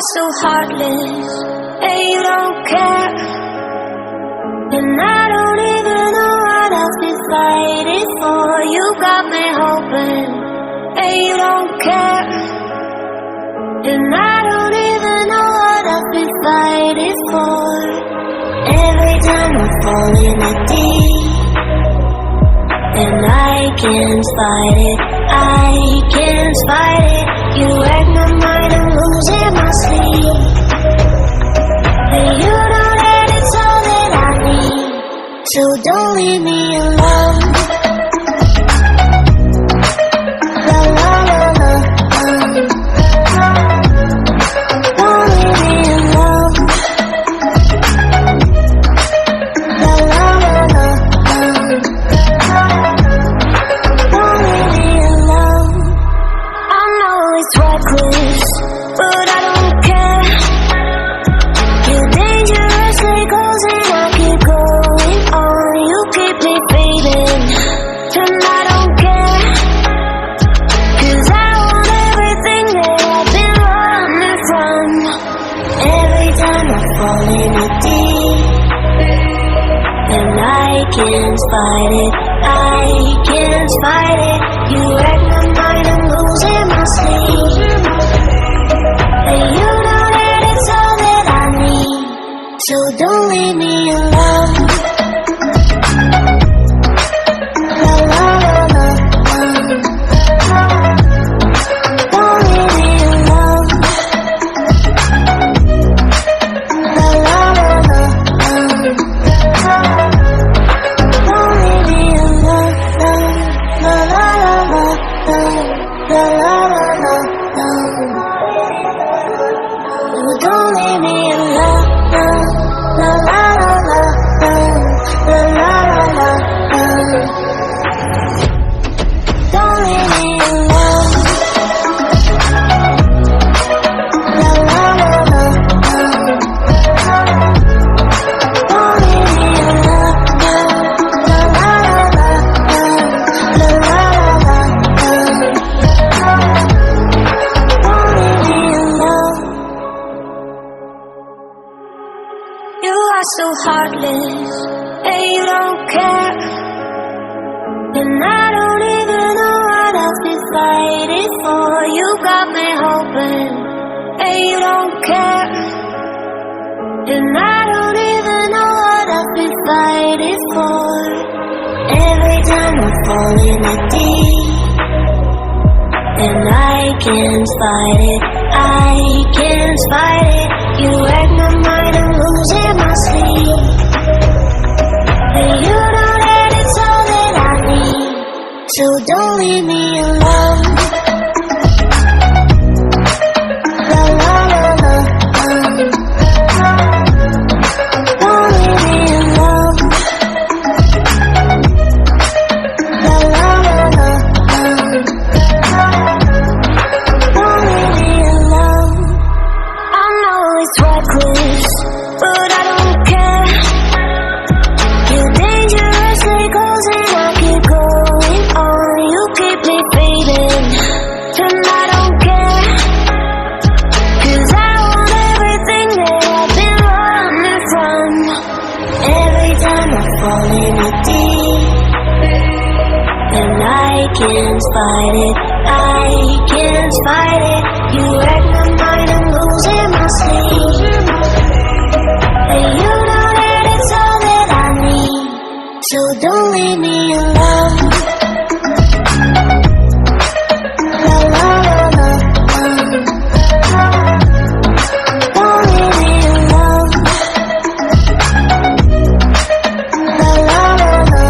are so heartless, and you don't care. And I don't even know what I've been fighting for. You got me hoping, and you don't care. And I don't even know what I've been fighting for. Every time I fall in the deep, and I can't fight it, I can't fight it. You wreck my mind, I'm losing my sleep. And you know that it's all that I need, so don't leave me alone. La la la la, don't leave me alone. La la la la, don't leave me alone. I know it's reckless, but I don't care. You're dangerously close and I keep going on. You keep me fading, and I don't care. 'Cause I want everything that I've been running from. Every time I fall in the deep, and I can't fight it, I can't fight it. You wreck my mind, I'm losing my sleep. And you know that it's all that I need, so don't leave me alone. La la la la, don't leave me alone. La la la la, don't leave me alone. La la la la, la la la la, don't leave me alone. La la la la, la la la la, don't leave me alone. La la la la, don't leave me alone. La la la la, la la la la, don't leave me alone. You are so heartless, and you don't care. And I don't even know what I've been fighting for. You got me hoping, and you don't care. And I don't even know what I've been fighting for. Every time I fall in the deep, and I can't fight it, I can't fight it. You wreck my mind, I'm losing my sleep. And you know that it's all that I need, so don't leave me alone. La la la la, don't leave me alone. La la la la, don't leave me alone. I know it's reckless, but I don't care. You're dangerously close and I keep going on. You keep me fading, and I don't care. 'Cause I want everything that I've been running from. Every time I fall in the deep, and I can't fight it, I can't fight it. You wreck my mind, I'm losing my sleep. And you know that it's all that I need, so don't leave me alone. La la la la, don't leave me alone. La la la la,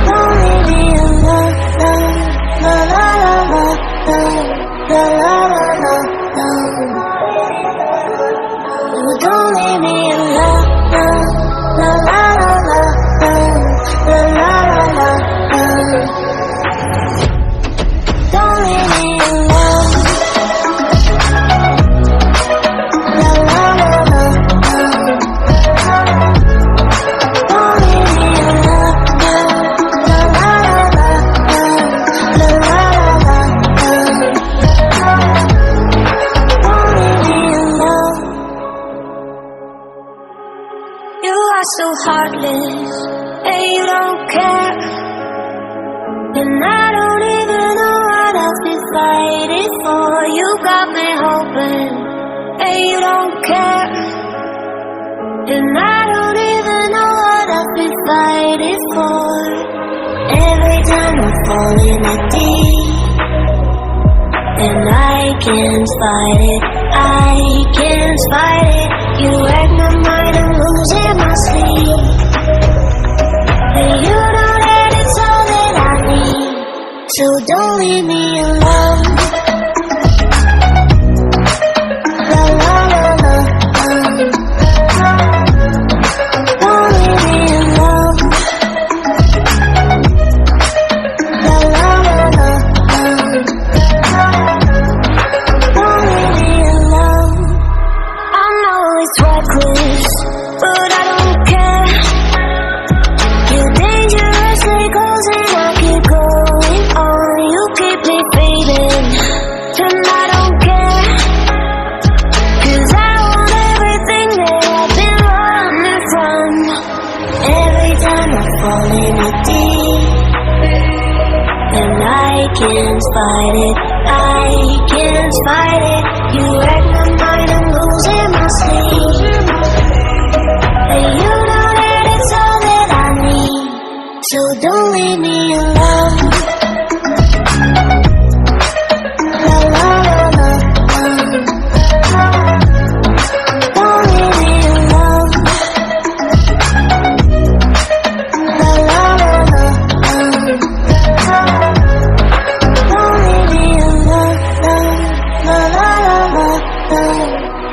don't leave me alone. La la la la, la la la la, don't leave me alone. La la la la, la la la la, don't leave me alone. La la la la, don't leave me alone. La la la la, la la la la. heartless, and you don't care. And I don't even know what I've been fighting for. You got me hoping, and you don't care. And I don't even know what I've been fighting for. Every time I fall in a deep, and I can't fight it, I can't fight it. You wreck my mind, I'm losing my sleep. And you know that it's all that I need, so don't leave me alone. La la la la, don't leave me alone. La la la la, don't leave me alone. I know it's reckless, but I don't care. You're dangerous like clothes and I keep going on. You keep me fading, and I don't care. 'Cause I want everything that I've been running from. Every time I fall in a deep, and I can't fight it, I can't fight it. You wreck my mind, I'm losing my sleep. And you know that it's all that I need, so don't leave me alone. La la la la, don't leave me alone. La la la la, don't leave me alone. La la la la,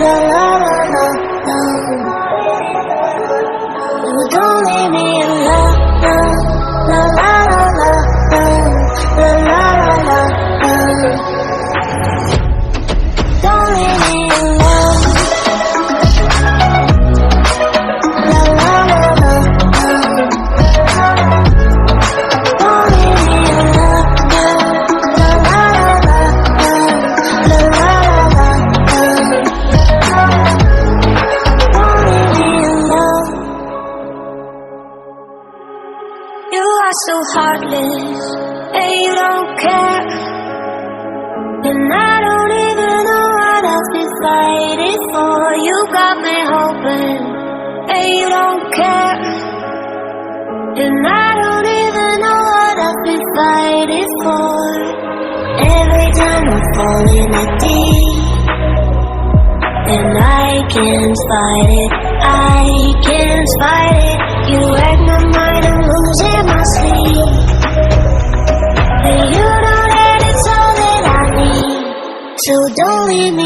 la la la la, don't leave me alone. La la la la, la la la la, don't leave me alone. La la la la, don't leave me alone. La la la la, la la la la, don't leave me alone. You are so heartless, and you don't care. And I don't even know what I've been fighting for. You got me hoping, and you don't care. And I don't even know what I've been fighting for. Every time I fall in a deep, and I can't fight it, I can't fight it. You wreck my mind, I'm losing my sleep. And you know that it's all that I need, so don't leave me.